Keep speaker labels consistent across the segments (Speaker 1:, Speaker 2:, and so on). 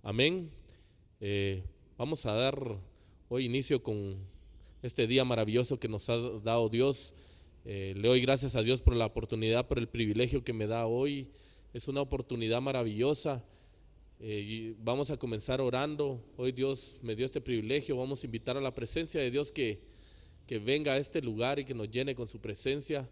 Speaker 1: Amén. Vamos a dar hoy inicio con este día maravilloso que nos ha dado Dios. Le doy gracias a Dios por la oportunidad, por el privilegio que me da hoy. Es una oportunidad maravillosa. Y vamos a comenzar orando. Hoy Dios me dio este privilegio. Vamos a invitar a la presencia de Dios que venga a este lugar y que nos llene con su presencia.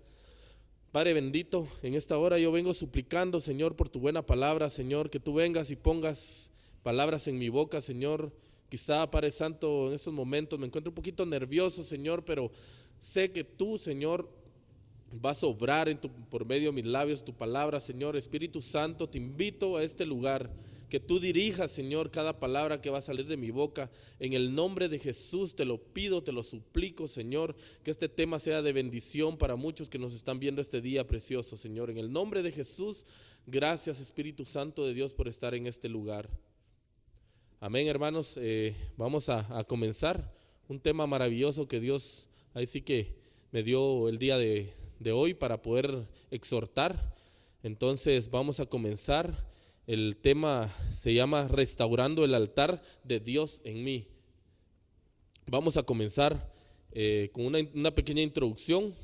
Speaker 1: Padre bendito, en esta hora yo vengo suplicando, Señor, por tu buena palabra, Señor, que tú vengas y pongas palabras en mi boca, Señor. Quizá, Padre Santo, en estos momentos me encuentro un poquito nervioso, Señor, pero sé que tú, Señor, vas a obrar por medio de mis labios tu palabra, Señor. Espíritu Santo, te invito a este lugar, que tú dirijas, Señor, cada palabra que va a salir de mi boca. En el nombre de Jesús te lo pido, te lo suplico, Señor, que este tema sea de bendición para muchos que nos están viendo este día precioso, Señor. En el nombre de Jesús, gracias, Espíritu Santo de Dios, por estar en este lugar. Amén, hermanos. Vamos a comenzar un tema maravilloso que Dios ahí sí que me dio el día de hoy para poder exhortar. Entonces vamos a comenzar. El tema se llama Restaurando el altar de Dios en mí. Vamos a comenzar con una pequeña introducción.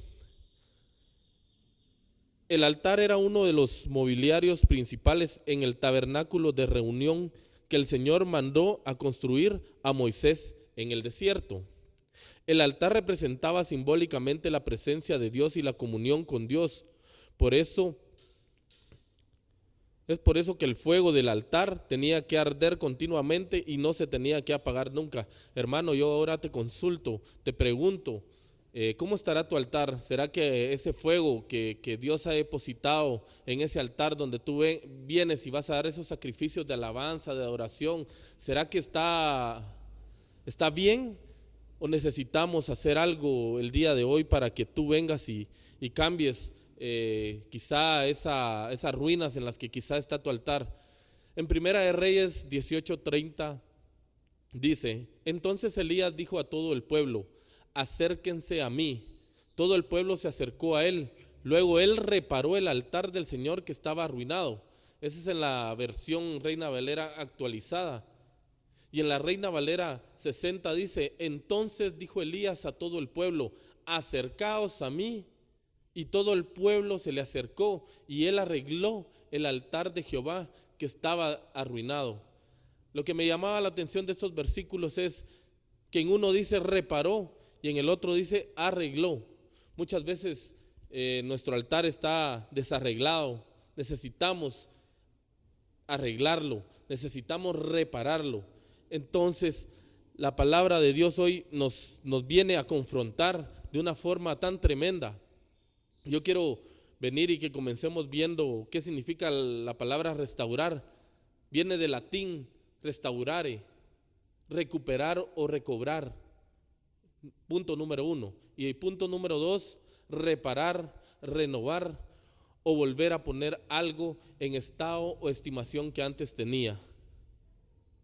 Speaker 1: El altar era uno de los mobiliarios principales en el tabernáculo de reunión que el Señor mandó a construir a Moisés en el desierto. El altar representaba simbólicamente la presencia de Dios y la comunión con Dios. Es por eso que el fuego del altar tenía que arder continuamente y no se tenía que apagar nunca. Hermano, yo ahora te consulto, te pregunto, ¿cómo estará tu altar? ¿Será que ese fuego que Dios ha depositado en ese altar donde tú vienes y vas a dar esos sacrificios de alabanza, de adoración, ¿será que está bien? ¿O necesitamos hacer algo el día de hoy para que tú vengas y cambies quizá esas ruinas en las que quizá está tu altar? En Primera de Reyes 18:30 dice: entonces Elías dijo a todo el pueblo: acérquense a mí. Todo el pueblo se acercó a él. Luego él reparó el altar del Señor que estaba arruinado. Esa es en la versión Reina Valera actualizada. Y en la Reina Valera 60 dice: entonces dijo Elías a todo el pueblo: acercaos a mí. Y todo el pueblo se le acercó y él arregló el altar de Jehová que estaba arruinado. Lo que me llamaba la atención de estos versículos es que en uno dice reparó y en el otro dice arregló. Muchas veces nuestro altar está desarreglado. Necesitamos arreglarlo, necesitamos repararlo. Entonces la palabra de Dios hoy nos viene a confrontar de una forma tan tremenda. Yo quiero venir y que comencemos viendo qué significa la palabra restaurar. Viene del latín restaurare, recuperar o recobrar. Punto número 1. Y punto número 2, reparar, renovar o volver a poner algo en estado o estimación que antes tenía.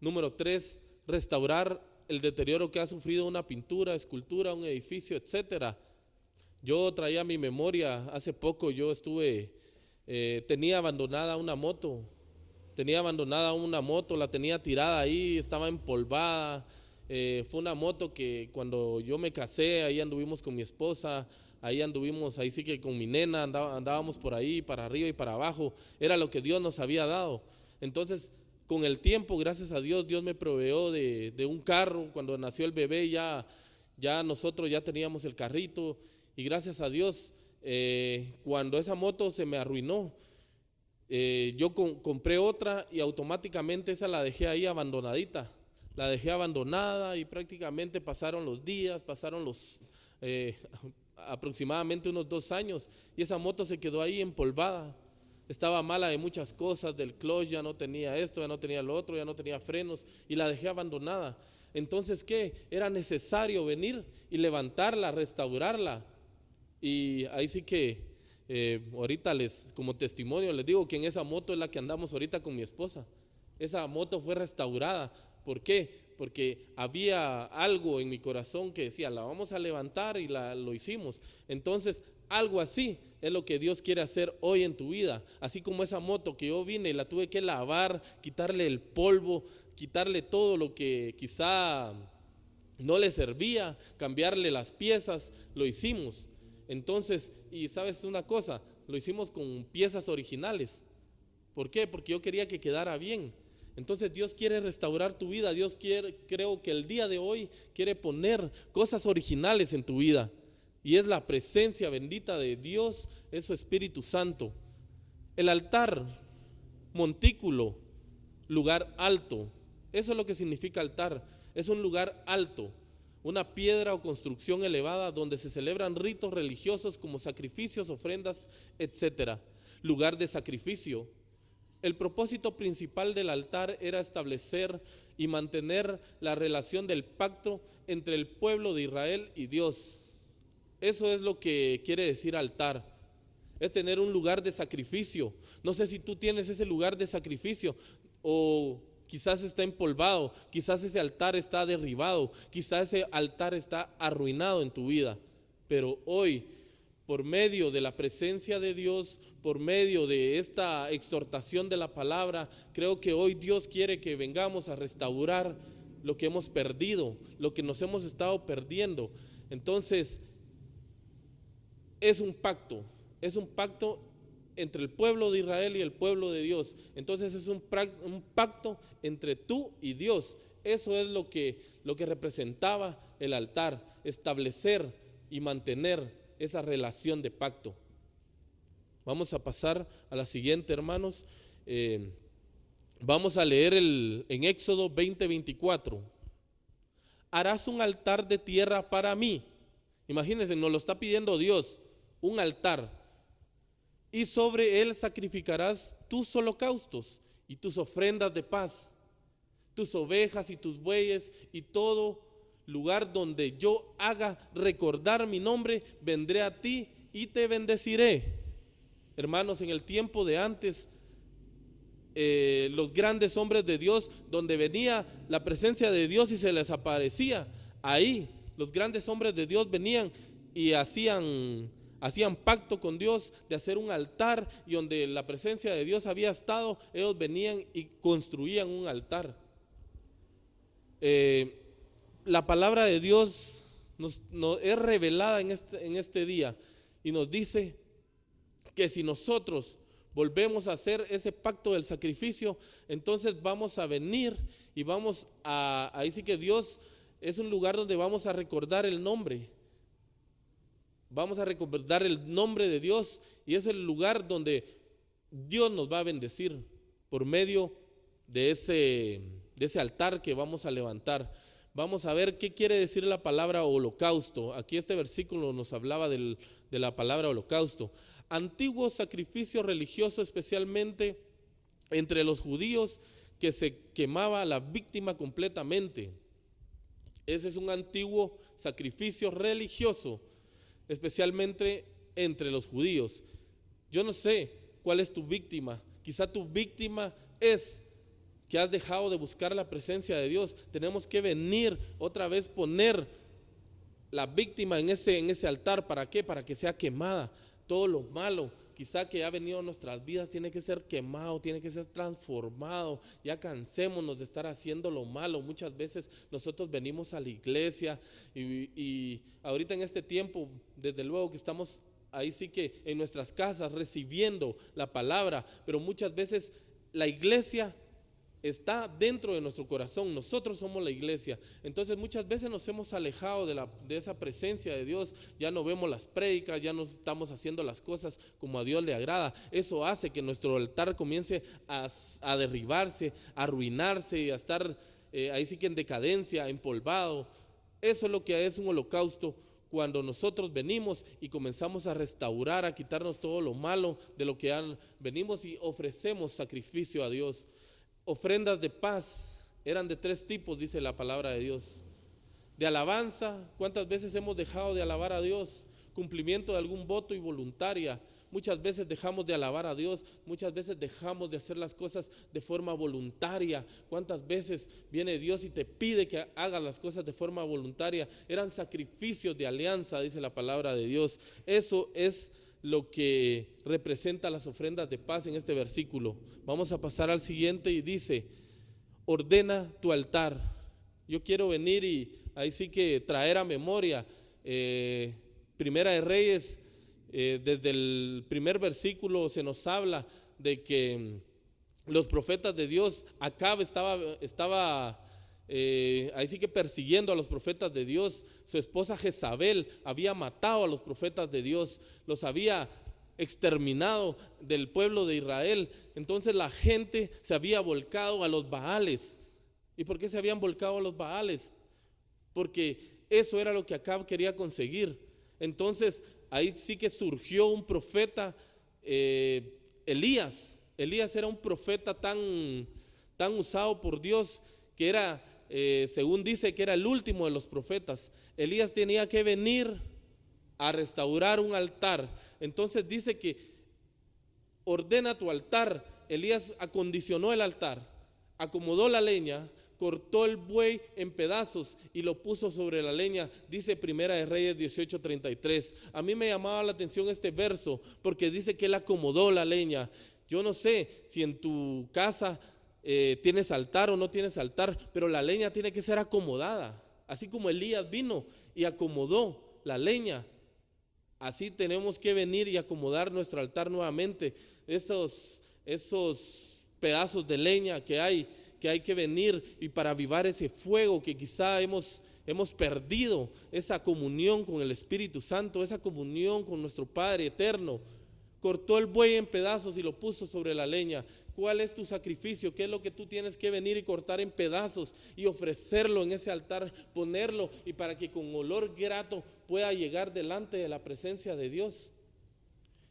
Speaker 1: Número 3, restaurar el deterioro que ha sufrido una pintura, escultura, un edificio, etcétera. Yo traía mi memoria, hace poco yo tenía abandonada una moto, la tenía tirada ahí, estaba empolvada. Fue una moto que cuando yo me casé, ahí anduvimos con mi esposa, ahí sí que con mi nena, andábamos por ahí, para arriba y para abajo, era lo que Dios nos había dado. Entonces, con el tiempo, gracias a Dios, Dios me proveó de un carro. Cuando nació el bebé ya nosotros ya teníamos el carrito. Y gracias a Dios, cuando esa moto se me arruinó, yo compré otra y automáticamente esa la dejé ahí abandonadita. La dejé abandonada y prácticamente pasaron los días, aproximadamente unos 2 años y esa moto se quedó ahí empolvada. Estaba mala de muchas cosas, del clutch, ya no tenía esto, ya no tenía lo otro, ya no tenía frenos y la dejé abandonada. Entonces, ¿qué? Era necesario venir y levantarla, restaurarla. Y ahí sí que ahorita como testimonio les digo que en esa moto es la que andamos ahorita con mi esposa. Esa moto fue restaurada. ¿Por qué? Porque había algo en mi corazón que decía, la vamos a levantar y lo hicimos. Entonces, Algo así es lo que Dios quiere hacer hoy en tu vida. Así como esa moto que yo vine y la tuve que lavar, quitarle el polvo, quitarle todo lo que quizá no le servía, cambiarle las piezas, lo hicimos. Entonces, y sabes una cosa, lo hicimos con piezas originales. ¿Por qué? Porque yo quería que quedara bien. Entonces Dios quiere restaurar tu vida. Dios quiere, creo que el día de hoy quiere poner cosas originales en tu vida. Y es la presencia bendita de Dios, es su Espíritu Santo. El altar, montículo, lugar alto. Eso es lo que significa altar. Es un lugar alto, una piedra o construcción elevada donde se celebran ritos religiosos como sacrificios, ofrendas, etc. Lugar de sacrificio. El propósito principal del altar era establecer y mantener la relación del pacto entre el pueblo de Israel y Dios. Eso es lo que quiere decir altar. Es tener un lugar de sacrificio. No sé si tú tienes ese lugar de sacrificio o quizás está empolvado, quizás ese altar está derribado, quizás ese altar está arruinado en tu vida. Pero hoy, por medio de la presencia de Dios, por medio de esta exhortación de la palabra, creo que hoy Dios quiere que vengamos a restaurar lo que hemos perdido, lo que nos hemos estado perdiendo. Entonces, es un pacto entre el pueblo de Israel y el pueblo de Dios. Entonces es un pacto entre tú y Dios. Eso es lo que representaba el altar, establecer y mantener esa relación de pacto. Vamos a pasar a la siguiente, hermanos. Vamos a leer en Éxodo 20:24. Harás un altar de tierra para mí. Imagínense, nos lo está pidiendo Dios. Un altar, y sobre él sacrificarás tus holocaustos y tus ofrendas de paz, tus ovejas y tus bueyes, y todo lugar donde yo haga recordar mi nombre, vendré a ti y te bendeciré. Hermanos, en el tiempo de antes, los grandes hombres de Dios, donde venía la presencia de Dios y se les aparecía, ahí los grandes hombres de Dios venían y hacían pacto con Dios de hacer un altar, y donde la presencia de Dios había estado, ellos venían y construían un altar. La palabra de Dios nos es revelada en este día y nos dice que si nosotros volvemos a hacer ese pacto del sacrificio, entonces vamos a venir y ahí sí que Dios es un lugar donde vamos a recordar el nombre. Vamos a recordar el nombre de Dios, y es el lugar donde Dios nos va a bendecir por medio de ese altar que vamos a levantar. Vamos a ver qué quiere decir la palabra holocausto. Aquí este versículo nos hablaba de la palabra holocausto. Antiguo sacrificio religioso, especialmente entre los judíos, que se quemaba la víctima completamente. Ese es un antiguo sacrificio religioso, especialmente entre los judíos. Yo no sé cuál es tu víctima. Quizá tu víctima es que has dejado de buscar la presencia de Dios. Tenemos que venir otra vez, poner la víctima en ese altar. ¿Para qué? Para que sea quemada. Todo lo malo quizá que ha venido a nuestras vidas tiene que ser quemado, tiene que ser transformado. Ya cansémonos de estar haciendo lo malo. Muchas veces nosotros venimos a la iglesia y ahorita en este tiempo, desde luego que estamos ahí sí que en nuestras casas recibiendo la palabra, pero muchas veces la iglesia está dentro de nuestro corazón. Nosotros somos la iglesia. Entonces muchas veces nos hemos alejado de esa presencia de Dios. Ya no vemos las prédicas, ya no estamos haciendo las cosas como a Dios le agrada. Eso hace que nuestro altar comience a derribarse, a arruinarse y a estar ahí sí que en decadencia, empolvado. Eso es lo que es un holocausto. Cuando nosotros venimos y comenzamos a restaurar, a quitarnos todo lo malo de lo que venimos y ofrecemos sacrificio a Dios. Ofrendas de paz eran de 3 tipos, dice la palabra de Dios. De alabanza, ¿cuántas veces hemos dejado de alabar a Dios? Cumplimiento de algún voto y voluntaria, muchas veces dejamos de alabar a Dios, muchas veces dejamos de hacer las cosas de forma voluntaria. ¿Cuántas veces viene Dios y te pide que hagas las cosas de forma voluntaria? Eran sacrificios de alianza, dice la palabra de Dios. Eso es lo que representa las ofrendas de paz en este versículo. Vamos a pasar al siguiente y dice: ordena tu altar. Yo quiero venir y ahí sí que traer a memoria Primera de Reyes, desde el primer versículo se nos habla de que los profetas de Dios, Acab estaba ahí sí que persiguiendo a los profetas de Dios. Su esposa Jezabel había matado a los profetas de Dios, los había exterminado del pueblo de Israel. Entonces la gente se había volcado a los Baales. ¿Y por qué se habían volcado a los Baales? Porque eso era lo que Acab quería conseguir. Entonces ahí sí que surgió un profeta, Elías. Elías era un profeta tan usado por Dios, que era, según dice, que era el último de los profetas. Elías tenía que venir a restaurar un altar. Entonces dice que ordena tu altar. Elías acondicionó el altar, acomodó la leña, cortó el buey en pedazos y lo puso sobre la leña. Dice Primera de Reyes 18:33. A mí me llamaba la atención este verso porque dice que él acomodó la leña. Yo no sé si en tu casa tienes altar o no tienes altar, pero la leña tiene que ser acomodada. Así como Elías vino y acomodó la leña, así tenemos que venir y acomodar nuestro altar nuevamente. Esos pedazos de leña que hay que venir, y para avivar ese fuego que quizá hemos perdido, esa comunión con el Espíritu Santo, esa comunión con nuestro Padre eterno. Cortó el buey en pedazos y lo puso sobre la leña. ¿Cuál es tu sacrificio? ¿Qué es lo que tú tienes que venir y cortar en pedazos y ofrecerlo en ese altar, ponerlo, y para que con olor grato pueda llegar delante de la presencia de Dios?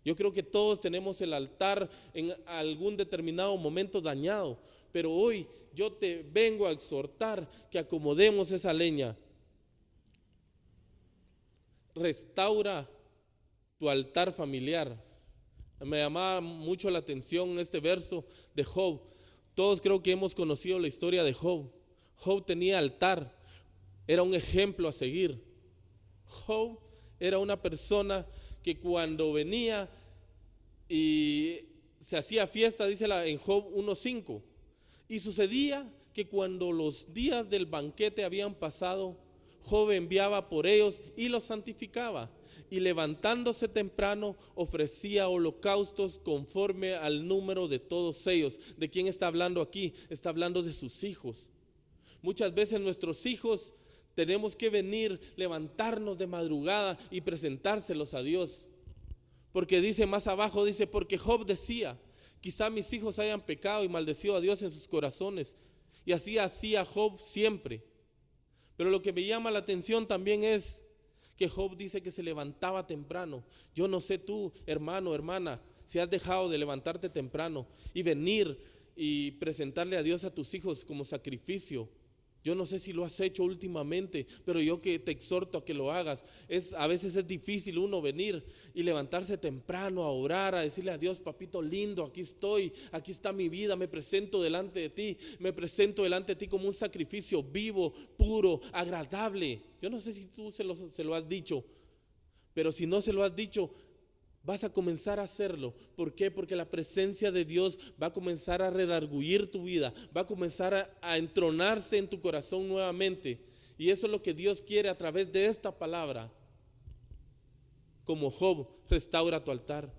Speaker 1: Yo creo que todos tenemos el altar en algún determinado momento dañado, pero hoy yo te vengo a exhortar que acomodemos esa leña. Restaura tu altar familiar. Me llamaba mucho la atención este verso de Job. Todos creo que hemos conocido la historia de Job. Job tenía altar, era un ejemplo a seguir. Job era una persona que cuando venía y se hacía fiesta, dice en Job 1:5, y sucedía que cuando los días del banquete habían pasado, Job enviaba por ellos y los santificaba, y levantándose temprano ofrecía holocaustos conforme al número de todos ellos. ¿De quién está hablando aquí? Está hablando de sus hijos. Muchas veces nuestros hijos tenemos que venir, levantarnos de madrugada y presentárselos a Dios. Porque dice más abajo, dice, porque Job decía, quizá mis hijos hayan pecado y maldecido a Dios en sus corazones. Y así hacía Job siempre. Pero lo que me llama la atención también es que Job dice que se levantaba temprano. Yo no sé tú, hermano, hermana, si has dejado de levantarte temprano y venir y presentarle a Dios a tus hijos como sacrificio. Yo no sé si lo has hecho últimamente, pero yo que te exhorto a que lo hagas. A veces es difícil uno venir y levantarse temprano a orar, a decirle a Dios, papito lindo, aquí estoy, aquí está mi vida, me presento delante de ti, como un sacrificio vivo, puro, agradable. Yo no sé si tú se lo has dicho, pero si no se lo has dicho, vas a comenzar a hacerlo. ¿Por qué? Porque la presencia de Dios va a comenzar a redarguir tu vida, va a comenzar a entronarse en tu corazón nuevamente. Y eso es lo que Dios quiere a través de esta palabra. Como Job, restaura tu altar.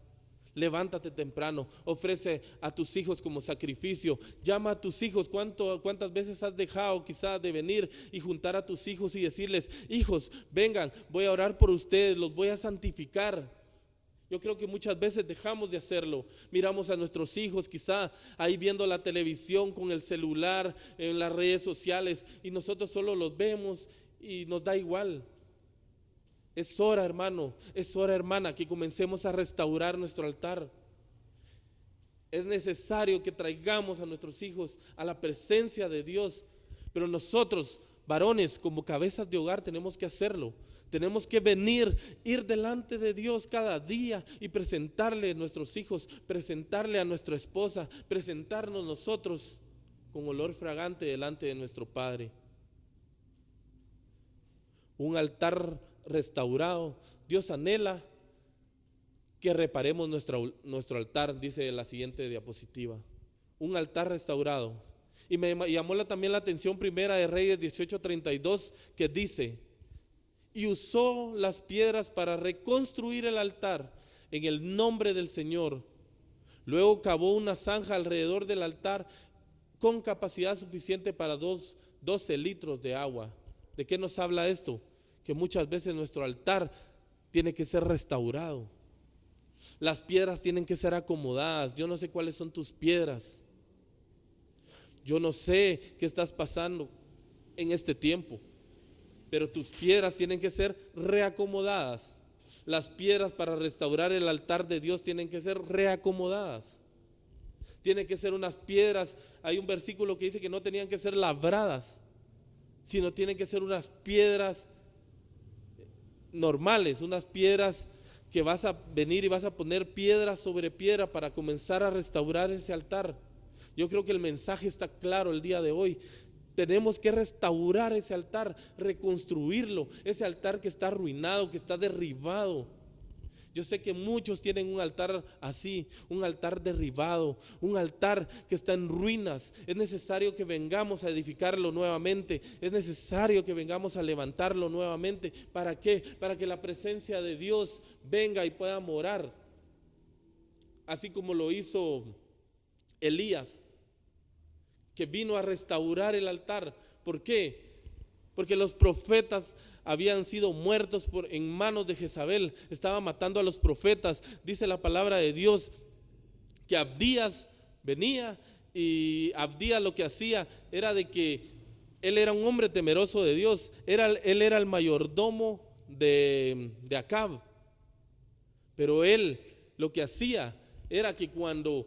Speaker 1: Levántate temprano, ofrece a tus hijos como sacrificio. Llama a tus hijos. ¿Cuántas veces has dejado quizás de venir y juntar a tus hijos y decirles, hijos, vengan, voy a orar por ustedes, los voy a santificar? Yo creo que muchas veces dejamos de hacerlo. Miramos a nuestros hijos quizá ahí viendo la televisión, con el celular, en las redes sociales, y nosotros solo los vemos y nos da igual. Es hora, hermano, es hora, hermana, que comencemos a restaurar nuestro altar. Es necesario que traigamos a nuestros hijos a la presencia de Dios, pero nosotros varones, como cabezas de hogar, tenemos que hacerlo. Tenemos que ir delante de Dios cada día y presentarle a nuestros hijos, presentarle a nuestra esposa, presentarnos nosotros con olor fragante delante de nuestro Padre. Un altar restaurado. Dios anhela que reparemos nuestro altar, dice la siguiente diapositiva. Un altar restaurado. Y me llamó también la atención Primera de Reyes 18:32, que dice: y usó las piedras para reconstruir el altar en el nombre del Señor. Luego cavó una zanja alrededor del altar con capacidad suficiente para 12 litros de agua. ¿De qué nos habla esto? Que muchas veces nuestro altar tiene que ser restaurado. Las piedras tienen que ser acomodadas. Yo no sé cuáles son tus piedras. Yo no sé qué estás pasando en este tiempo, pero tus piedras tienen que ser reacomodadas. Las piedras para restaurar el altar de Dios tienen que ser reacomodadas. Tienen que ser unas piedras. Hay un versículo que dice que no tenían que ser labradas, sino tienen que ser unas piedras normales, unas piedras que vas a venir y vas a poner piedra sobre piedra para comenzar a restaurar ese altar. Yo creo que el mensaje está claro el día de hoy. Tenemos que restaurar ese altar, reconstruirlo, ese altar que está arruinado, que está derribado. Yo sé que muchos tienen un altar así, un altar derribado, un altar que está en ruinas. Es necesario que vengamos a edificarlo nuevamente, es necesario que vengamos a levantarlo nuevamente. ¿Para qué? Para que la presencia de Dios venga y pueda morar, así como lo hizo Elías, que vino a restaurar el altar. ¿Por qué? Porque los profetas habían sido muertos en manos de Jezabel. Estaba matando a los profetas. Dice la palabra de Dios que Abdías venía, y Abdías lo que hacía era de que él era un hombre temeroso de Dios. Él era el mayordomo de Acab. Pero él lo que hacía era que cuando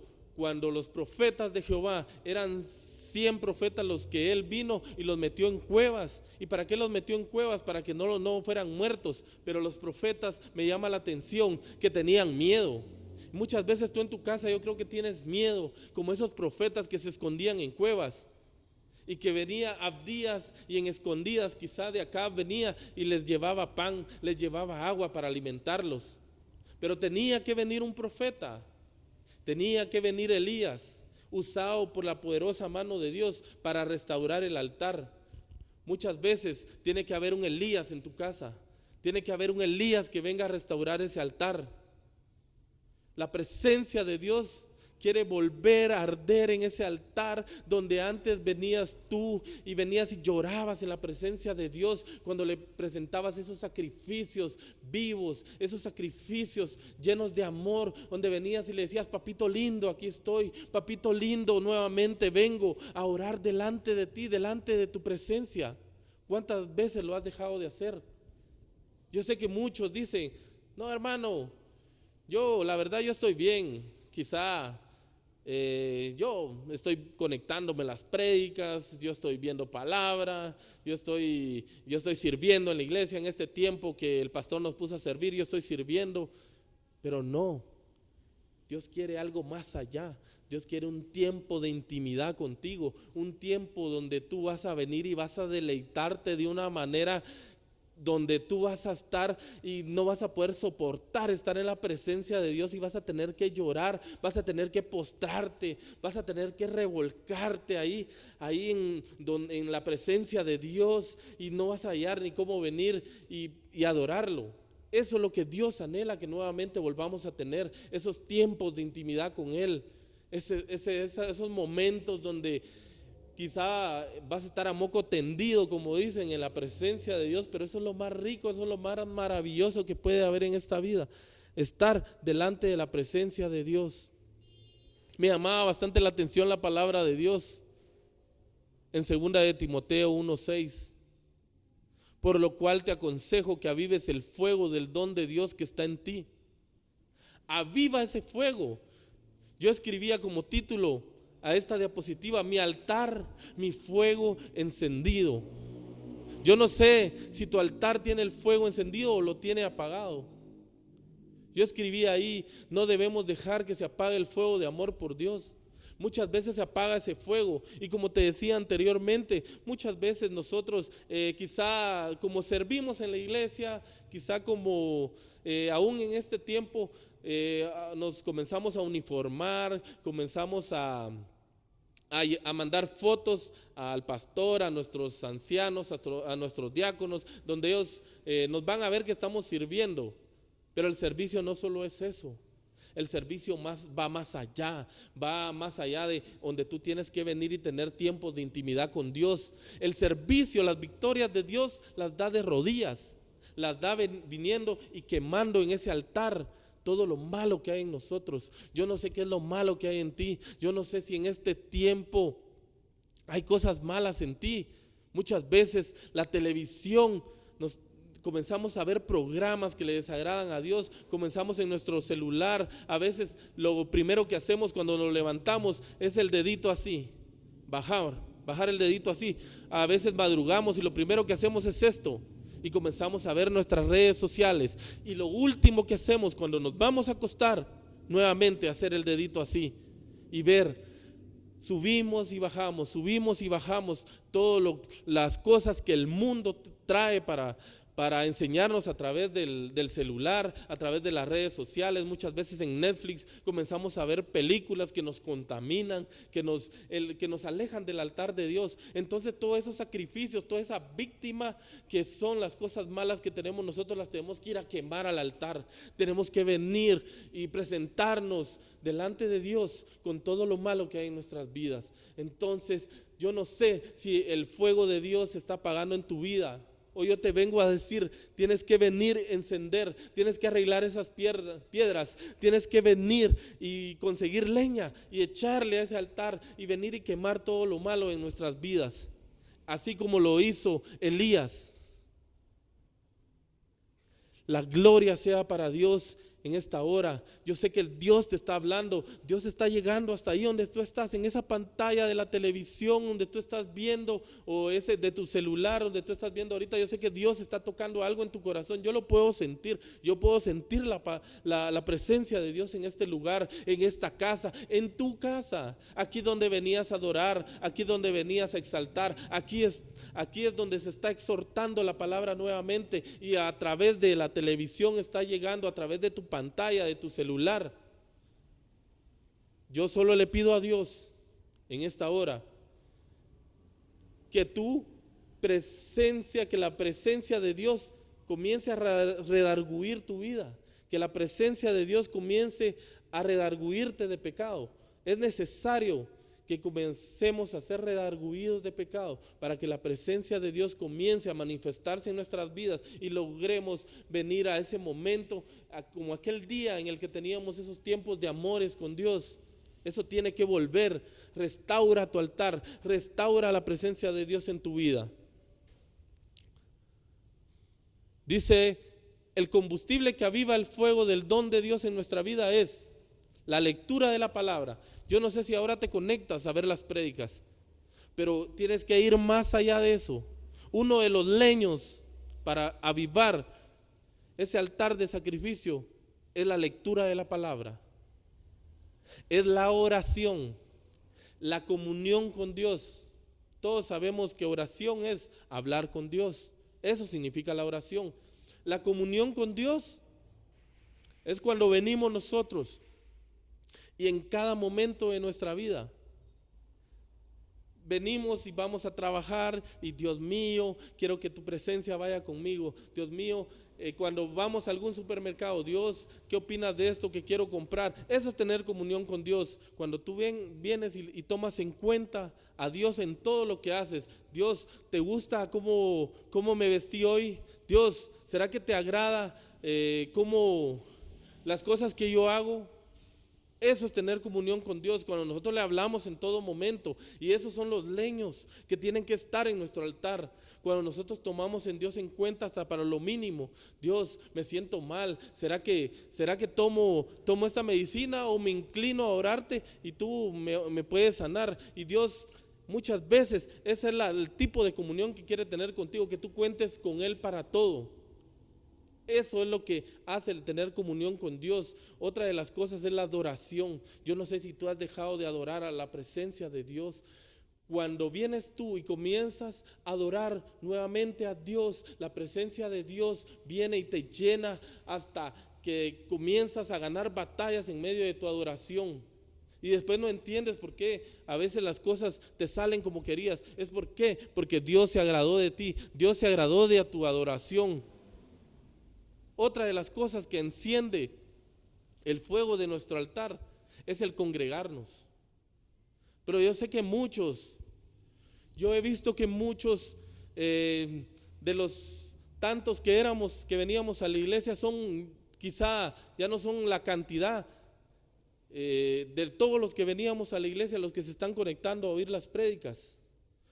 Speaker 1: los profetas de Jehová eran 100 profetas los que él vino y los metió en cuevas. ¿Y para qué los metió en cuevas? Para que no fueran muertos. Pero los profetas, me llama la atención, que tenían miedo. Muchas veces tú en tu casa yo creo que tienes miedo, como esos profetas que se escondían en cuevas, y que venía Abdías y en escondidas quizá de acá venía y les llevaba pan, les llevaba agua para alimentarlos. Pero tenía que venir un profeta, tenía que venir Elías, usado por la poderosa mano de Dios para restaurar el altar. Muchas veces tiene que haber un Elías en tu casa, tiene que haber un Elías que venga a restaurar ese altar. La presencia de Dios quiere volver a arder en ese altar donde antes venías tú y venías y llorabas en la presencia de Dios cuando le presentabas esos sacrificios vivos, esos sacrificios llenos de amor, donde venías y le decías: papito lindo, aquí estoy, papito lindo, nuevamente vengo a orar delante de ti, delante de tu presencia. ¿Cuántas veces lo has dejado de hacer? Yo sé que muchos dicen: no, hermano, la verdad yo estoy bien, quizá yo estoy conectándome en las prédicas, yo estoy viendo palabra, yo estoy sirviendo en la iglesia en este tiempo que el pastor nos puso a servir, yo estoy sirviendo. Pero no, Dios quiere algo más allá. Dios quiere un tiempo de intimidad contigo, un tiempo donde tú vas a venir y vas a deleitarte de una manera donde tú vas a estar y no vas a poder soportar estar en la presencia de Dios, y vas a tener que llorar, vas a tener que postrarte, vas a tener que revolcarte ahí en la presencia de Dios, y no vas a hallar ni cómo venir y adorarlo. Eso es lo que Dios anhela, que nuevamente volvamos a tener esos tiempos de intimidad con Él, esos momentos donde quizá vas a estar a moco tendido, como dicen, en la presencia de Dios. Pero eso es lo más rico, eso es lo más maravilloso que puede haber en esta vida, estar delante de la presencia de Dios. Me llamaba bastante la atención la palabra de Dios en 2 de Timoteo 1:6. Por lo cual te aconsejo que avives el fuego del don de Dios que está en ti. Aviva ese fuego. Yo escribía como título a esta diapositiva: mi altar, mi fuego encendido. Yo no sé si tu altar tiene el fuego encendido o lo tiene apagado. Yo escribí ahí, no debemos dejar que se apague el fuego de amor por Dios. Muchas veces se apaga ese fuego y como te decía anteriormente, muchas veces nosotros quizá como servimos en la iglesia, quizá como aún en este tiempo nos comenzamos a uniformar, comenzamos a mandar fotos al pastor, a nuestros ancianos, a nuestros diáconos, donde ellos nos van a ver que estamos sirviendo. Pero el servicio no solo es eso. El servicio va más allá de donde tú tienes que venir y tener tiempos de intimidad con Dios. El servicio, las victorias de Dios las da de rodillas, las da viniendo y quemando en ese altar todo lo malo que hay en nosotros. Yo no sé qué es lo malo que hay en ti. Yo no sé si en este tiempo hay cosas malas en ti. Muchas veces la televisión comenzamos a ver programas que le desagradan a Dios, comenzamos en nuestro celular, a veces lo primero que hacemos cuando nos levantamos es el dedito así, bajar el dedito así, a veces madrugamos y lo primero que hacemos es esto y comenzamos a ver nuestras redes sociales y lo último que hacemos cuando nos vamos a acostar, nuevamente hacer el dedito así y ver, subimos y bajamos todas las cosas que el mundo trae para enseñarnos a través del celular, a través de las redes sociales. Muchas veces en Netflix comenzamos a ver películas que nos contaminan, que nos alejan del altar de Dios. Entonces todos esos sacrificios, toda esa víctima que son las cosas malas que tenemos nosotros, las tenemos que ir a quemar al altar. Tenemos que venir y presentarnos delante de Dios con todo lo malo que hay en nuestras vidas. Entonces yo no sé si el fuego de Dios se está apagando en tu vida. Hoy yo te vengo a decir, tienes que venir a encender, tienes que arreglar esas piedras, tienes que venir y conseguir leña y echarle a ese altar y venir y quemar todo lo malo en nuestras vidas, así como lo hizo Elías. La gloria sea para Dios en esta hora. Yo sé que el Dios te está hablando, Dios está llegando hasta ahí donde tú estás, en esa pantalla de la televisión donde tú estás viendo, o ese de tu celular donde tú estás viendo ahorita. Yo sé que Dios está tocando algo en tu corazón, yo lo puedo sentir, yo puedo sentir la presencia de Dios en este lugar, en esta casa, en tu casa, aquí donde venías a adorar, aquí donde venías a exaltar, aquí es donde se está exhortando la palabra nuevamente, y a través de la televisión está llegando, a través de tu pantalla, de tu celular. Yo solo le pido a Dios en esta hora que que la presencia de Dios comience a redarguir tu vida, que la presencia de Dios comience a redarguirte de pecado. Es necesario que comencemos a ser redarguidos de pecado para que la presencia de Dios comience a manifestarse en nuestras vidas y logremos venir a ese momento, como aquel día en el que teníamos esos tiempos de amores con Dios. Eso tiene que volver. Restaura tu altar, restaura la presencia de Dios en tu vida. Dice, el combustible que aviva el fuego del don de Dios en nuestra vida es la lectura de la palabra. Yo no sé si ahora te conectas a ver las prédicas, pero tienes que ir más allá de eso. Uno de los leños para avivar ese altar de sacrificio es la lectura de la palabra, es la oración, la comunión con Dios. Todos sabemos que oración es hablar con Dios. Eso significa la oración. La comunión con Dios es cuando venimos nosotros y en cada momento de nuestra vida venimos y vamos a trabajar y Dios mío, quiero que tu presencia vaya conmigo. Dios mío, cuando vamos a algún supermercado, Dios, ¿qué opinas de esto que quiero comprar? Eso es tener comunión con Dios. Cuando tú vienes y tomas en cuenta a Dios en todo lo que haces. Dios, ¿te gusta cómo me vestí hoy? Dios, ¿será que te agrada cómo las cosas que yo hago? Eso es tener comunión con Dios, cuando nosotros le hablamos en todo momento. Y esos son los leños que tienen que estar en nuestro altar. Cuando nosotros tomamos en Dios en cuenta hasta para lo mínimo. Dios, me siento mal. ¿Será que tomo esta medicina o me inclino a orarte y tú me puedes sanar? Y Dios, Muchas veces ese es el tipo de comunión que quiere tener contigo, que tú cuentes con Él para todo. Eso es lo que hace el tener comunión con Dios. Otra de las cosas es la adoración. Yo no sé si tú has dejado de adorar a la presencia de Dios. Cuando vienes tú y comienzas a adorar nuevamente a Dios, la presencia de Dios viene y te llena hasta que comienzas a ganar batallas en medio de tu adoración. Y después no entiendes por qué a veces las cosas te salen como querías. ¿Es por qué? Porque Dios se agradó de ti. Dios se agradó de tu adoración. Otra de las cosas que enciende el fuego de nuestro altar es el congregarnos. Pero yo sé que yo he visto que muchos de los tantos que veníamos a la iglesia quizá ya no son la cantidad de todos los que veníamos a la iglesia, los que se están conectando a oír las prédicas.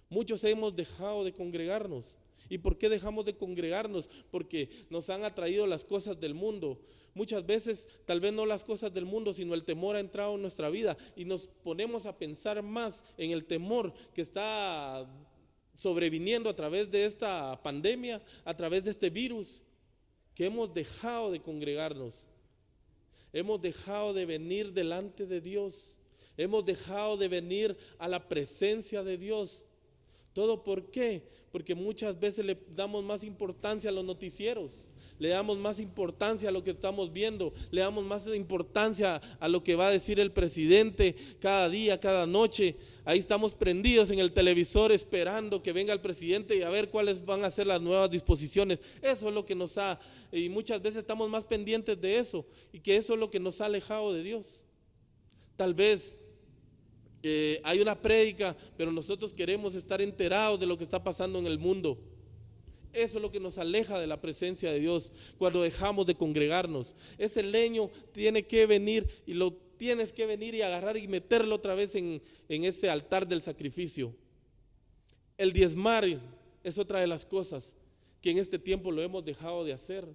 Speaker 1: Muchos hemos dejado de congregarnos. ¿Y por qué dejamos de congregarnos? Porque nos han atraído las cosas del mundo. Muchas veces, tal vez no las cosas del mundo, sino el temor ha entrado en nuestra vida y nos ponemos a pensar más en el temor que está sobreviniendo a través de esta pandemia, a través de este virus, que hemos dejado de congregarnos. Hemos dejado de venir delante de Dios. Hemos dejado de venir a la presencia de Dios. ¿Todo por qué? Porque muchas veces le damos más importancia a los noticieros, le damos más importancia a lo que estamos viendo, le damos más importancia a lo que va a decir el presidente cada día, cada noche. Ahí estamos prendidos en el televisor esperando que venga el presidente y a ver cuáles van a ser las nuevas disposiciones. Eso es lo que y muchas veces estamos más pendientes de eso, y que eso es lo que nos ha alejado de Dios. Tal vez hay una prédica, pero nosotros queremos estar enterados de lo que está pasando en el mundo. Eso es lo que nos aleja de la presencia de Dios cuando dejamos de congregarnos. Ese leño tiene que venir y lo tienes que venir y agarrar y meterlo otra vez en ese altar del sacrificio. El diezmar es otra de las cosas que en este tiempo lo hemos dejado de hacer.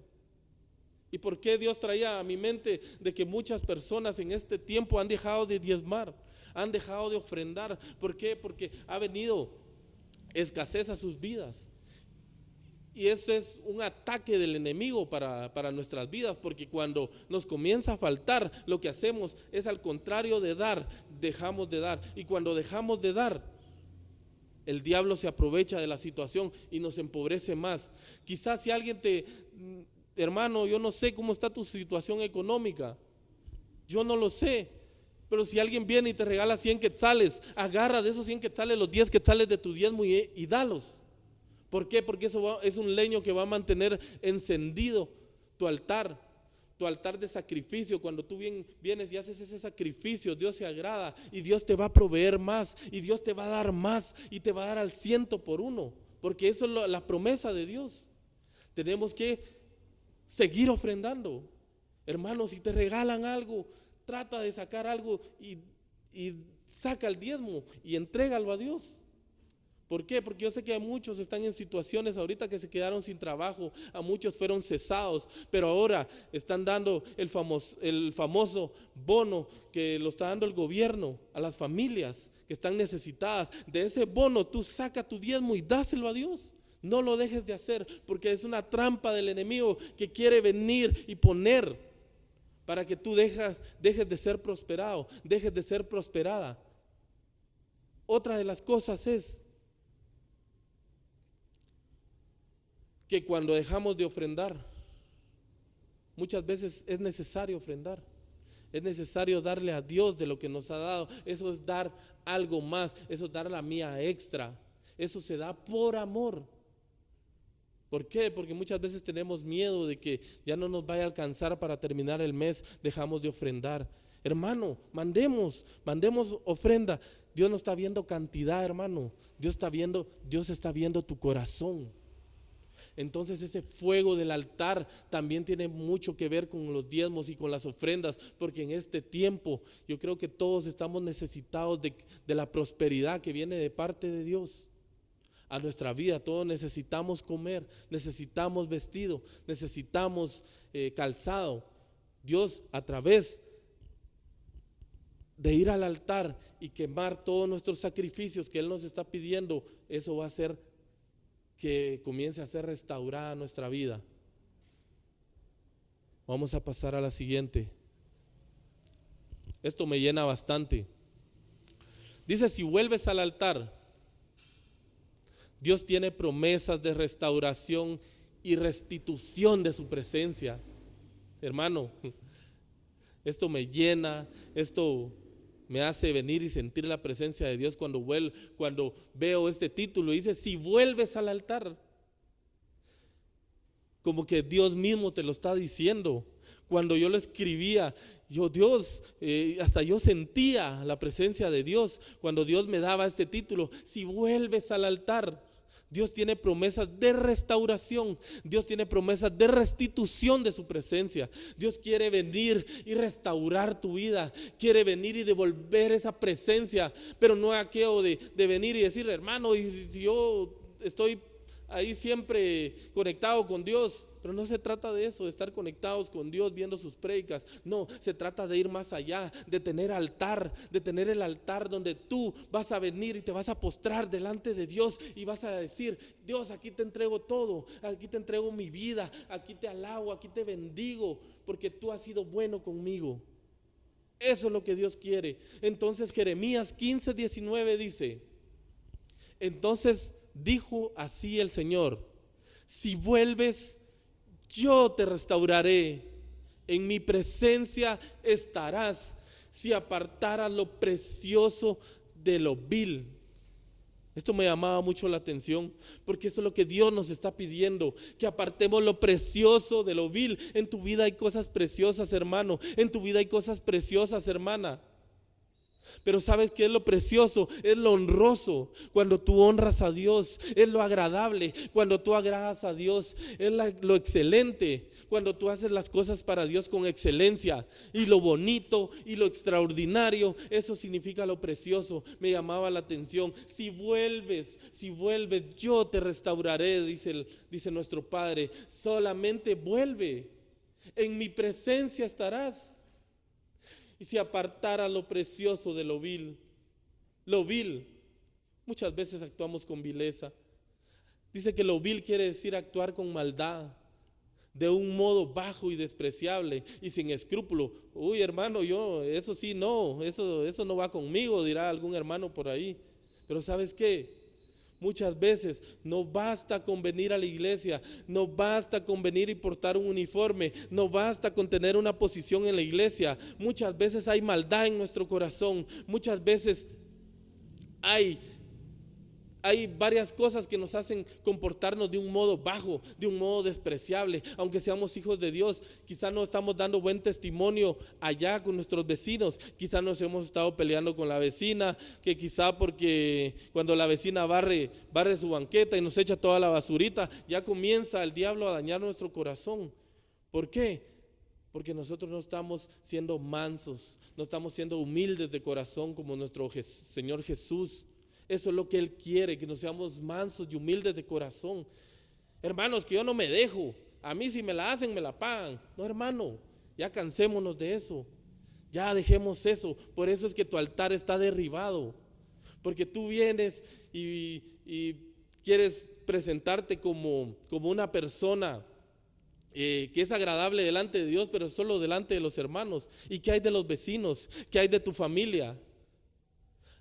Speaker 1: ¿Y por qué Dios traía a mi mente de que muchas personas en este tiempo han dejado de diezmar? Han dejado de ofrendar. ¿Por qué? Porque ha venido escasez a sus vidas. Y eso es un ataque del enemigo para nuestras vidas, porque cuando nos comienza a faltar, lo que hacemos es al contrario de dar, dejamos de dar. Y cuando dejamos de dar, el diablo se aprovecha de la situación y nos empobrece más. Quizás si alguien hermano, yo no sé cómo está tu situación económica, yo no lo sé. Pero si alguien viene y te regala 100 quetzales, agarra de esos 100 quetzales los 10 quetzales de tu diezmo y dalos. ¿Por qué? Porque eso es un leño que va a mantener encendido tu altar de sacrificio. Cuando tú vienes y haces ese sacrificio, Dios se agrada y Dios te va a proveer más y Dios te va a dar más y te va a dar al 100%, porque eso es la promesa de Dios. Tenemos que seguir ofrendando. Hermanos, si te regalan algo, trata de sacar algo y saca el diezmo y entrégalo a Dios. ¿Por qué? Porque yo sé que muchos están en situaciones ahorita que se quedaron sin trabajo, a muchos fueron cesados, pero ahora están dando el famoso bono que lo está dando el gobierno a las familias que están necesitadas. De ese bono tú saca tu diezmo y dáselo a Dios. No lo dejes de hacer, porque es una trampa del enemigo que quiere venir y poner para que tú dejes de ser prosperado, dejes de ser prosperada. Otra de las cosas es que cuando dejamos de ofrendar, muchas veces es necesario ofrendar. Es necesario darle a Dios de lo que nos ha dado. Eso es dar algo más, eso es dar la mía extra. Eso se da por amor. ¿Por qué? Porque muchas veces tenemos miedo de que ya no nos vaya a alcanzar para terminar el mes, dejamos de ofrendar. Hermano, mandemos ofrenda. Dios no está viendo cantidad, hermano. Dios está viendo tu corazón. Entonces ese fuego del altar también tiene mucho que ver con los diezmos y con las ofrendas, porque en este tiempo yo creo que todos estamos necesitados de la prosperidad que viene de parte de Dios a nuestra vida. Todos necesitamos comer, necesitamos vestido, necesitamos calzado. Dios, a través de ir al altar y quemar todos nuestros sacrificios que Él nos está pidiendo, eso va a hacer que comience a ser restaurada nuestra vida. Vamos a pasar a la siguiente. Esto me llena bastante. Dice, si vuelves al altar, Dios tiene promesas de restauración y restitución de su presencia. Hermano, esto me llena, esto me hace venir y sentir la presencia de Dios cuando veo este título. Dice, si vuelves al altar, como que Dios mismo te lo está diciendo. Cuando yo lo escribía, hasta yo sentía la presencia de Dios cuando Dios me daba este título. Si vuelves al altar, Dios tiene promesas de restauración, Dios tiene promesas de restitución de su presencia. Dios quiere venir y restaurar tu vida, quiere venir y devolver esa presencia, pero no aquello de venir y decir, hermano, y si yo estoy ahí siempre conectado con Dios. Pero no se trata de eso, de estar conectados con Dios viendo sus prédicas. No, se trata de ir más allá, de tener altar, de tener el altar donde tú vas a venir y te vas a postrar delante de Dios y vas a decir, Dios, aquí te entrego todo, aquí te entrego mi vida, aquí te alabo, aquí te bendigo, porque tú has sido bueno conmigo. Eso es lo que Dios quiere. Entonces Jeremías 15:19 dice, entonces dijo así el Señor, si vuelves, yo te restauraré, en mi presencia estarás, si apartaras lo precioso de lo vil. Esto me llamaba mucho la atención, porque eso es lo que Dios nos está pidiendo, que apartemos lo precioso de lo vil. En tu vida hay cosas preciosas, hermano, en tu vida hay cosas preciosas, hermana. Pero ¿sabes qué es lo precioso? Es lo honroso. Cuando tú honras a Dios, es lo agradable. Cuando tú agradas a Dios, es lo excelente. Cuando tú haces las cosas para Dios con excelencia. Y lo bonito y lo extraordinario, eso significa lo precioso. Me llamaba la atención. Si vuelves, yo te restauraré, dice nuestro Padre. Solamente vuelve. En mi presencia estarás. Y si apartara lo precioso de lo vil, muchas veces actuamos con vileza. Dice que lo vil quiere decir actuar con maldad, de un modo bajo y despreciable y sin escrúpulo. Uy, hermano, eso sí no, eso no va conmigo, dirá algún hermano por ahí. Pero ¿sabes qué? Muchas veces no basta con venir a la iglesia, no basta con venir y portar un uniforme, no basta con tener una posición en la iglesia. Muchas veces hay maldad en nuestro corazón, muchas veces hay varias cosas que nos hacen comportarnos de un modo bajo, de un modo despreciable. Aunque seamos hijos de Dios, quizás no estamos dando buen testimonio allá con nuestros vecinos. Quizás nos hemos estado peleando con la vecina, que quizá porque cuando la vecina barre su banqueta y nos echa toda la basurita, ya comienza el diablo a dañar nuestro corazón. ¿Por qué? Porque nosotros no estamos siendo mansos, no estamos siendo humildes de corazón como nuestro Señor Jesús. Eso es lo que Él quiere, que nos seamos mansos y humildes de corazón. Hermanos, que yo no me dejo. A mí si me la hacen, me la pagan. No, hermano, ya cansémonos de eso. Ya dejemos eso. Por eso es que tu altar está derribado. Porque tú vienes y quieres presentarte como una persona que es agradable delante de Dios, pero solo delante de los hermanos. ¿Y qué hay de los vecinos? ¿Qué hay de tu familia?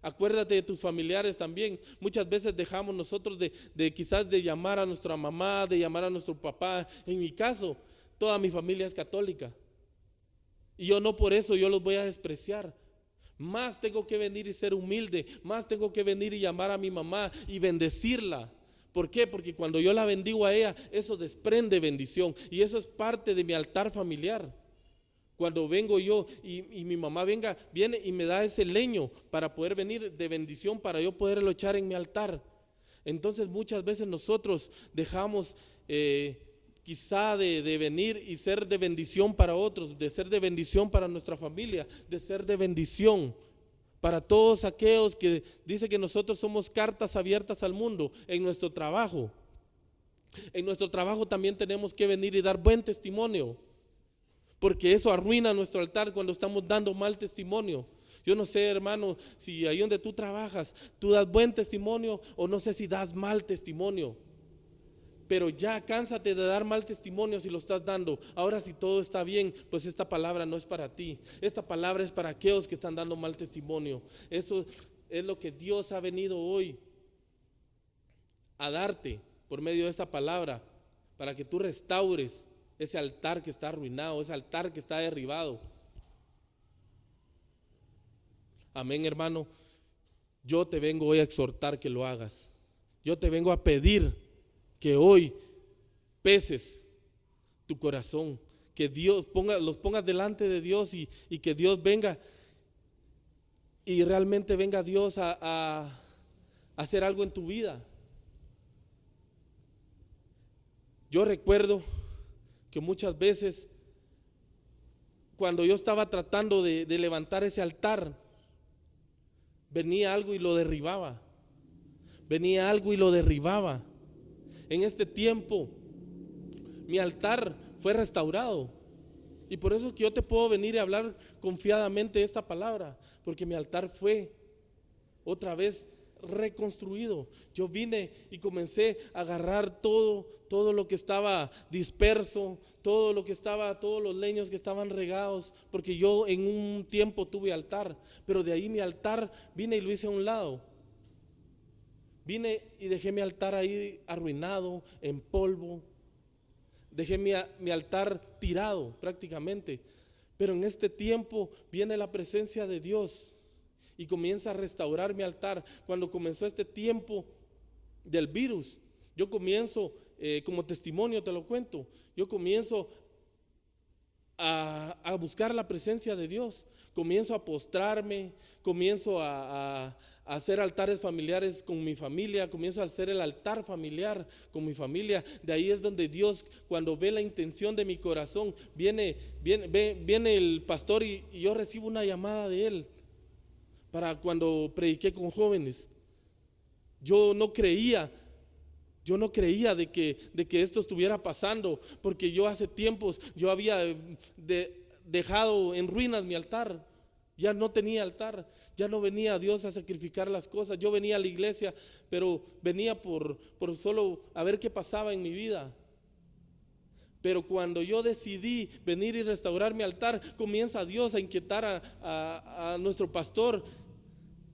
Speaker 1: Acuérdate de tus familiares también. Muchas veces dejamos nosotros de quizás de llamar a nuestra mamá, de llamar a nuestro papá. En mi caso, toda mi familia es católica. Y yo no por eso yo los voy a despreciar. Más tengo que venir y ser humilde. Más tengo que venir y llamar a mi mamá y bendecirla. ¿Por qué? Porque cuando yo la bendigo a ella, eso desprende bendición. Y eso es parte de mi altar familiar. Cuando vengo yo y mi mamá viene y me da ese leño para poder venir de bendición, para yo poderlo echar en mi altar. Entonces muchas veces nosotros dejamos quizá de venir y ser de bendición para otros, de ser de bendición para nuestra familia, de ser de bendición para todos aquellos que dicen que nosotros somos cartas abiertas al mundo en nuestro trabajo. En nuestro trabajo también tenemos que venir y dar buen testimonio. Porque eso arruina nuestro altar cuando estamos dando mal testimonio. Yo no sé, hermano, si ahí donde tú trabajas, tú das buen testimonio o no sé si das mal testimonio. Pero ya cánsate de dar mal testimonio si lo estás dando. Ahora si todo está bien, pues esta palabra no es para ti. Esta palabra es para aquellos que están dando mal testimonio. Eso es lo que Dios ha venido hoy a darte por medio de esta palabra, para que tú restaures ese altar que está arruinado, ese altar que está derribado. Amén, hermano. Yo te vengo hoy a exhortar que lo hagas. Yo te vengo a pedir que hoy peses tu corazón, que Dios los pongas delante de Dios y que Dios venga y realmente venga Dios a hacer algo en tu vida. Yo recuerdo que muchas veces cuando yo estaba tratando de levantar ese altar, venía algo y lo derribaba. Venía algo y lo derribaba. En este tiempo mi altar fue restaurado. Y por eso es que yo te puedo venir y hablar confiadamente esta palabra, porque mi altar fue otra vez reconstruido. Yo vine y comencé a agarrar todo lo que estaba disperso, todos los leños que estaban regados, porque yo en un tiempo tuve altar, pero de ahí mi altar vine y lo hice a un lado. Vine y dejé mi altar ahí arruinado, en polvo. Dejé mi altar tirado prácticamente. Pero en este tiempo viene la presencia de Dios y comienza a restaurar mi altar. Cuando comenzó este tiempo del virus, yo comienzo, como testimonio te lo cuento, yo comienzo a buscar la presencia de Dios. Comienzo a postrarme, comienzo a hacer altares familiares con mi familia, comienzo a hacer el altar familiar con mi familia. De ahí es donde Dios, cuando ve la intención de mi corazón, viene el pastor y yo recibo una llamada de él para cuando prediqué con jóvenes. Yo no creía de que esto estuviera pasando, porque yo hace tiempos yo había dejado en ruinas mi altar. Ya no tenía altar, ya no venía a Dios a sacrificar las cosas. Yo venía a la iglesia, pero venía por solo a ver qué pasaba en mi vida. Pero cuando yo decidí venir y restaurar mi altar, comienza Dios a inquietar a nuestro pastor.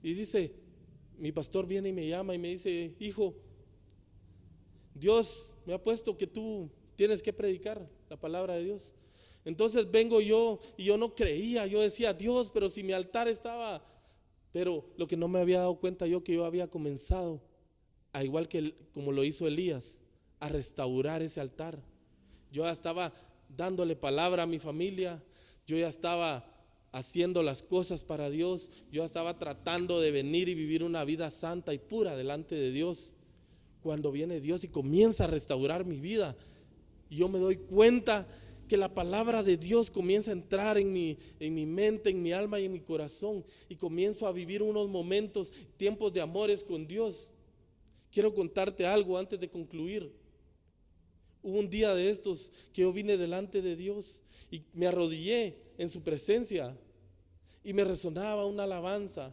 Speaker 1: Y dice, mi pastor viene y me llama y me dice: hijo, Dios me ha puesto que tú tienes que predicar la palabra de Dios. Entonces vengo yo y yo no creía, yo decía: Dios, pero si mi altar estaba. Pero lo que no me había dado cuenta yo, que yo había comenzado, a igual que como lo hizo Elías, a restaurar ese altar. Yo ya estaba dándole palabra a mi familia, yo ya estaba haciendo las cosas para Dios, yo ya estaba tratando de venir y vivir una vida santa y pura delante de Dios. Cuando viene Dios y comienza a restaurar mi vida, y yo me doy cuenta que la palabra de Dios comienza a entrar en mi mente, en mi alma y en mi corazón, y comienzo a vivir unos momentos, tiempos de amores con Dios. Quiero contarte algo antes de concluir. Hubo un día de estos que yo vine delante de Dios y me arrodillé en su presencia y me resonaba una alabanza,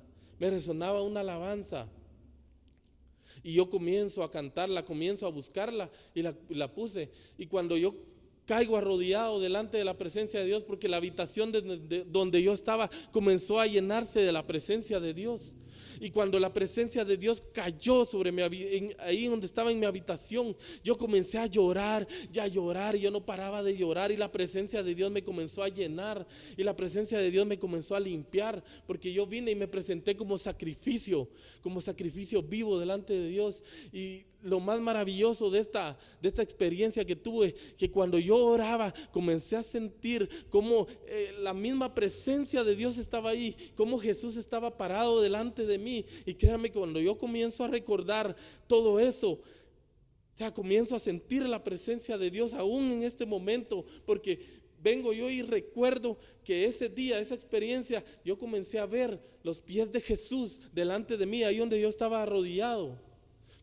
Speaker 1: y yo comienzo a cantarla, comienzo a buscarla y la puse. Y cuando yo caigo arrodillado delante de la presencia de Dios, porque la habitación donde yo estaba comenzó a llenarse de la presencia de Dios. Y cuando la presencia de Dios cayó sobre ahí donde estaba en mi habitación, yo comencé a llorar y yo no paraba de llorar, y la presencia de Dios me comenzó a llenar y la presencia de Dios me comenzó a limpiar, porque yo vine y me presenté como sacrificio vivo delante de Dios. Y lo más maravilloso de esta experiencia que tuve, que cuando yo oraba comencé a sentir como la misma presencia de Dios estaba ahí, como Jesús estaba parado delante de mí. Y créanme, cuando yo comienzo a recordar todo eso, o sea, comienzo a sentir la presencia de Dios aún en este momento, porque vengo yo y recuerdo que ese día, esa experiencia, yo comencé a ver los pies de Jesús delante de mí, ahí donde yo estaba arrodillado.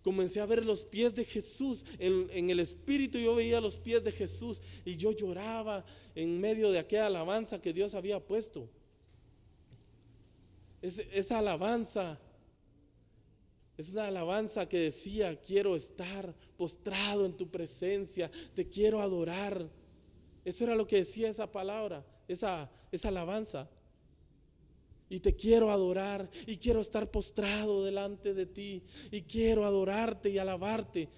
Speaker 1: Comencé a ver los pies de Jesús en el espíritu. Yo veía los pies de Jesús y yo lloraba en medio de aquella alabanza que Dios había puesto. Esa alabanza es una alabanza que decía: quiero estar postrado en tu presencia, te quiero adorar. Eso era lo que decía esa palabra, esa alabanza. Y te quiero adorar y quiero estar postrado delante de ti y quiero adorarte y alabarte.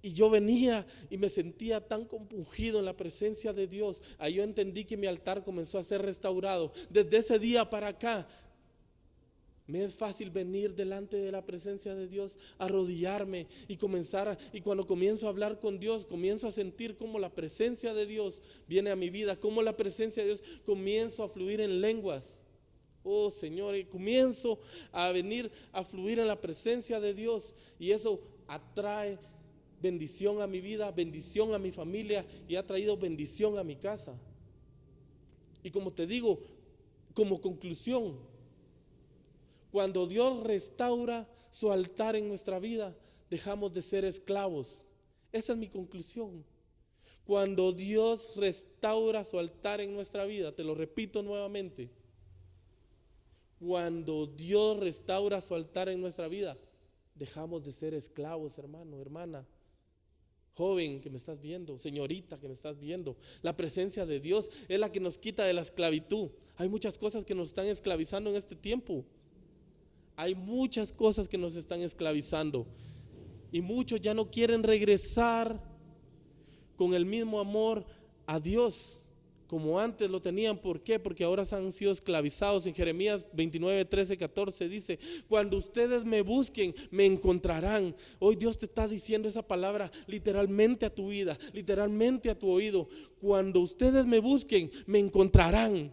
Speaker 1: Y yo venía y me sentía tan compungido en la presencia de Dios. Ahí yo entendí que mi altar comenzó a ser restaurado. Desde ese día para acá me es fácil venir delante de la presencia de Dios, arrodillarme y y cuando comienzo a hablar con Dios, comienzo a sentir cómo la presencia de Dios viene a mi vida, cómo la presencia de Dios comienzo a fluir en lenguas. Oh Señor, y comienzo a venir a fluir en la presencia de Dios, y eso atrae bendición a mi vida, bendición a mi familia, y ha traído bendición a mi casa. Y como te digo, como conclusión, cuando Dios restaura su altar en nuestra vida, dejamos de ser esclavos. Esa es mi conclusión. Cuando Dios restaura su altar en nuestra vida, te lo repito nuevamente, cuando Dios restaura su altar en nuestra vida, dejamos de ser esclavos, hermano, hermana, joven que me estás viendo, señorita que me estás viendo. La presencia de Dios es la que nos quita de la esclavitud. Hay muchas cosas que nos están esclavizando en este tiempo. Hay muchas cosas que nos están esclavizando. Y muchos ya no quieren regresar con el mismo amor a Dios como antes lo tenían. ¿Por qué? Porque ahora han sido esclavizados. En Jeremías 29, 13, 14 dice: cuando ustedes me busquen, me encontrarán. Hoy Dios te está diciendo esa palabra literalmente a tu vida, literalmente a tu oído. Cuando ustedes me busquen, me encontrarán.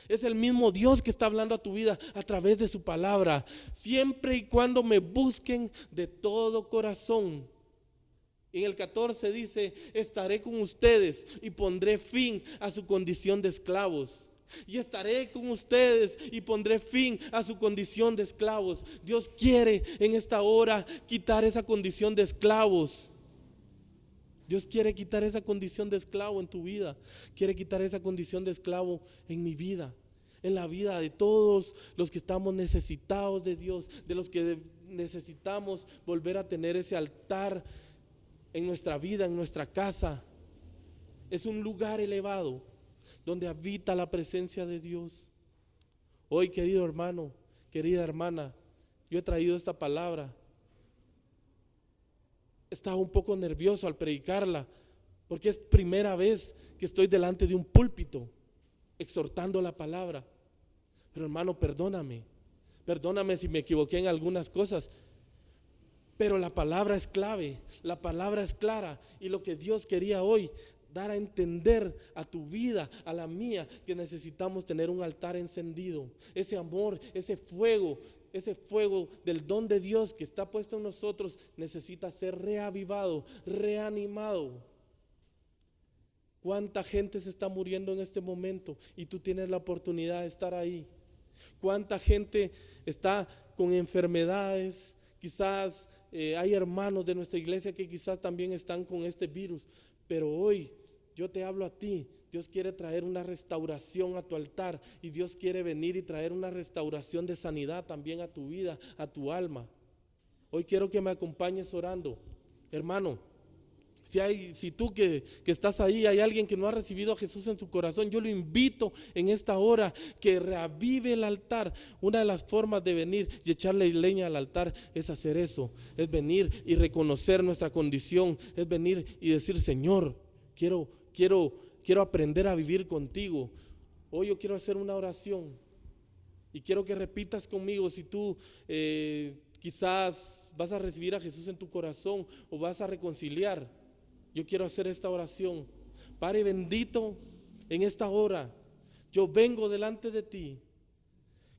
Speaker 1: Es el mismo Dios que está hablando a tu vida a través de su palabra. Siempre y cuando me busquen de todo corazón. En el 14 dice: estaré con ustedes y pondré fin a su condición de esclavos. Y estaré con ustedes y pondré fin a su condición de esclavos. Dios quiere en esta hora quitar esa condición de esclavos. Dios quiere quitar esa condición de esclavo en tu vida. Quiere quitar esa condición de esclavo en mi vida, en la vida de todos los que estamos necesitados de Dios, de los que necesitamos volver a tener ese altar en nuestra vida, en nuestra casa. Es un lugar elevado donde habita la presencia de Dios. Hoy, querido hermano, querida hermana, yo he traído esta palabra. Estaba un poco nervioso al predicarla, porque es primera vez que estoy delante de un púlpito exhortando la palabra. Pero hermano, perdóname si me equivoqué en algunas cosas, pero la palabra es clave, la palabra es clara, y lo que Dios quería hoy dar a entender a tu vida, a la mía, que necesitamos tener un altar encendido. Ese amor, ese fuego del don de Dios que está puesto en nosotros necesita ser reavivado, reanimado. ¿Cuánta gente se está muriendo en este momento y tú tienes la oportunidad de estar ahí? ¿Cuánta gente está con enfermedades? Quizás hay hermanos de nuestra iglesia que quizás también están con este virus, pero hoy yo te hablo a ti. Dios quiere traer una restauración a tu altar, y Dios quiere venir y traer una restauración de sanidad también a tu vida, a tu alma. Hoy quiero que me acompañes orando, hermano. Si tú que estás ahí, hay alguien que no ha recibido a Jesús en su corazón, yo lo invito en esta hora que reavive el altar. Una de las formas de venir y echarle leña al altar es hacer eso, es venir y reconocer nuestra condición, es venir y decir: Señor, quiero aprender a vivir contigo. Hoy yo quiero hacer una oración y quiero que repitas conmigo. Si tú quizás vas a recibir a Jesús en tu corazón o vas a reconciliar, yo quiero hacer esta oración. Padre bendito, en esta hora yo vengo delante de ti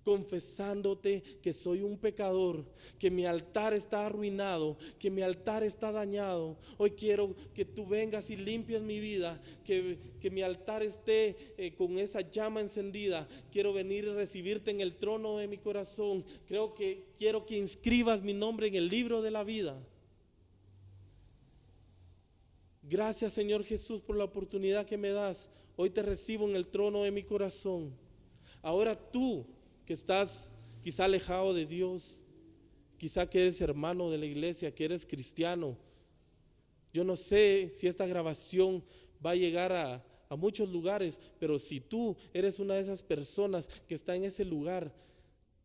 Speaker 1: confesándote que soy un pecador, que mi altar está arruinado, que mi altar está dañado. Hoy quiero que tú vengas y limpies mi vida, que mi altar esté con esa llama encendida. Quiero venir y recibirte en el trono de mi corazón. Quiero que inscribas mi nombre en el libro de la vida. Gracias, Señor Jesús, por la oportunidad que me das. Hoy te recibo en el trono de mi corazón. Ahora tú que estás quizá alejado de Dios, quizá que eres hermano de la iglesia, que eres cristiano. Yo no sé si esta grabación va a llegar a muchos lugares, pero si tú eres una de esas personas que está en ese lugar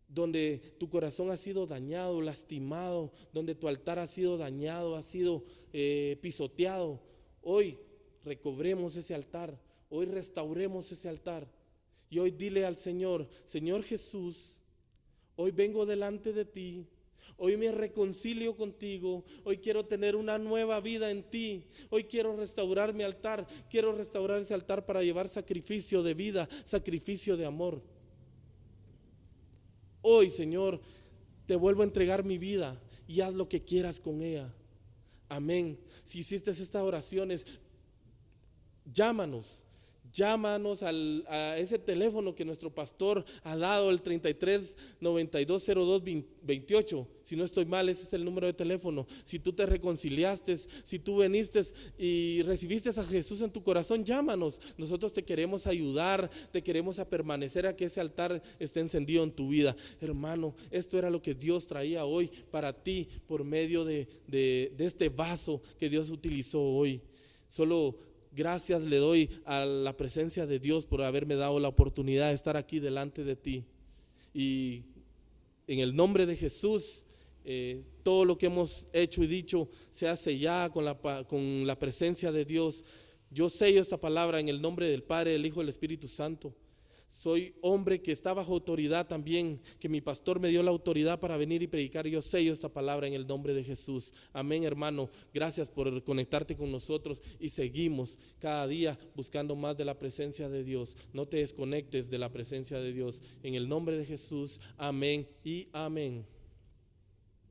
Speaker 1: donde tu corazón ha sido dañado, lastimado, donde tu altar ha sido dañado, ha sido pisoteado, hoy recobremos ese altar, hoy restauremos ese altar. Y hoy dile al Señor: Señor Jesús, hoy vengo delante de ti, hoy me reconcilio contigo, hoy quiero tener una nueva vida en ti, hoy quiero restaurar mi altar, quiero restaurar ese altar para llevar sacrificio de vida, sacrificio de amor. Hoy, Señor, te vuelvo a entregar mi vida y haz lo que quieras con ella. Amén. Si hiciste estas oraciones, llámanos a ese teléfono que nuestro pastor ha dado, el 33920228. Si no estoy mal, ese es el número de teléfono. Si tú te reconciliaste, si tú viniste y recibiste a Jesús en tu corazón, llámanos. Nosotros te queremos ayudar, te queremos a permanecer a que ese altar esté encendido en tu vida. Hermano, esto era lo que Dios traía hoy para ti por medio de este vaso que Dios utilizó hoy. Solo gracias le doy a la presencia de Dios por haberme dado la oportunidad de estar aquí delante de ti. Y en el nombre de Jesús, todo lo que hemos hecho y dicho se hace ya con la presencia de Dios. Yo sello esta palabra en el nombre del Padre, del Hijo y del Espíritu Santo. Soy hombre que está bajo autoridad también, que mi pastor me dio la autoridad para venir y predicar. Yo sello esta palabra en el nombre de Jesús. Amén, hermano. Gracias por conectarte con nosotros y seguimos cada día buscando más de la presencia de Dios. No te desconectes de la presencia de Dios. En el nombre de Jesús, amén y amén.